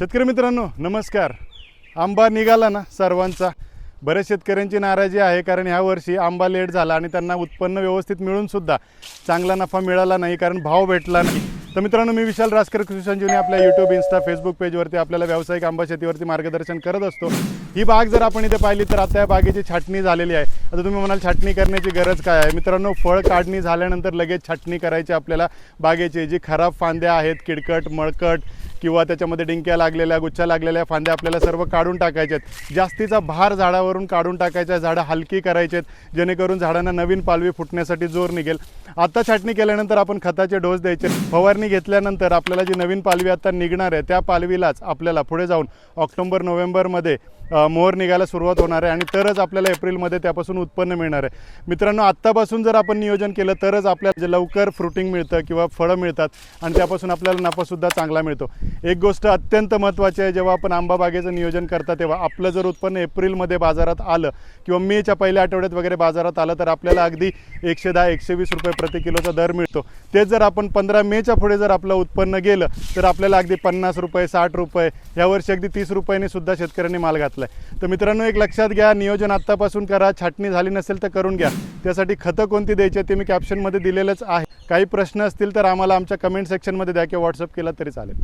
शेतकरी मित्रांनो नमस्कार. आंबा निघाला ना सर्वांचा. बऱ्याच शेतकऱ्यांची नाराजी आहे कारण ह्या वर्षी आंबा लेट झाला आणि त्यांना उत्पन्न व्यवस्थित मिळून सुद्धा चांगला नफा मिळाला नाही कारण भाव भेटला नाही. तर मित्रांनो मी विशाल रासकर कृषी संजीवनी आपल्या यूट्यूब इंस्टा फेसबुक पेजवरती आपल्याला व्यावसायिक आंबा शेतीवरती मार्गदर्शन करत असतो. ही बाग जर आपण इथे पाहिली तर आता या बागेची छाटणी झालेली आहे. आता तुम्ही म्हणाल छाटणी करण्याची गरज काय आहे. मित्रांनो फळ काढणी झाल्यानंतर लगेच छाटणी करायची आपल्याला बागेची. जी खराब फांद्या आहेत, किडकट मळकट किंवा त्याच्यामध्ये डिंक्या लागलेल्या गुच्छा लागलेल्या फांद्या आपल्याला सर्व काढून टाकायचे आहेत. जास्तीचा भार झाडावरून काढून टाकायचा. झाडं हलकी करायचे आहेत जेणेकरून झाडांना नवीन पालवी फुटण्यासाठी जोर निघेल. आता छाटणी केल्यानंतर आपण खताचे डोस द्यायचे. फवारणी घेतल्यानंतर आपल्याला जी नवीन पालवी आता निघणार आहे त्या पालवीलाच आपल्याला पुढे जाऊन ऑक्टोबर नोव्हेंबरमध्ये मोहर निघायला सुरुवात होणार आहे आणि तरच आपल्याला एप्रिलमध्ये त्यापासून उत्पन्न मिळणार आहे. मित्रांनो आत्तापासून जर आपण नियोजन केलं तरच आपल्याला लवकर फ्रुटिंग मिळतं किंवा फळं मिळतात आणि त्यापासून आपल्याला नफासुद्धा चांगला मिळतो. एक गोष्ट अत्यंत महत्त्वाची आहे, जेव्हा आपण आंबा बागेचं नियोजन करता तेव्हा आपलं जर उत्पन्न एप्रिलमध्ये बाजारात आलं किंवा मेच्या पहिल्या आठवड्यात वगैरे बाजारात आलं तर आपल्याला अगदी 110-120 रुपये प्रति किलोचा दर मिळतो. तेच जर आपण 15 मेच्या पुढे जर आपलं उत्पन्न गेलं तर आपल्याला अगदी 50 रुपये 60 रुपये यावर्षी अगदी 30 रुपयांनी सुद्धा शेतकऱ्यांनी माल घातला. तर मित्रांनो एक लक्षात घ्या, नियोजन आत्तापासून करा. छाटणी झाली नसेल तर करून घ्या. त्यासाठी खतं कोणती द्यायची ते मी कॅप्शनमध्ये दिलेलंच आहे. काही प्रश्न असतील तर आम्हाला आमच्या कमेंट सेक्शनमध्ये द्या किंवा व्हॉट्सअप केला तरी चालेल.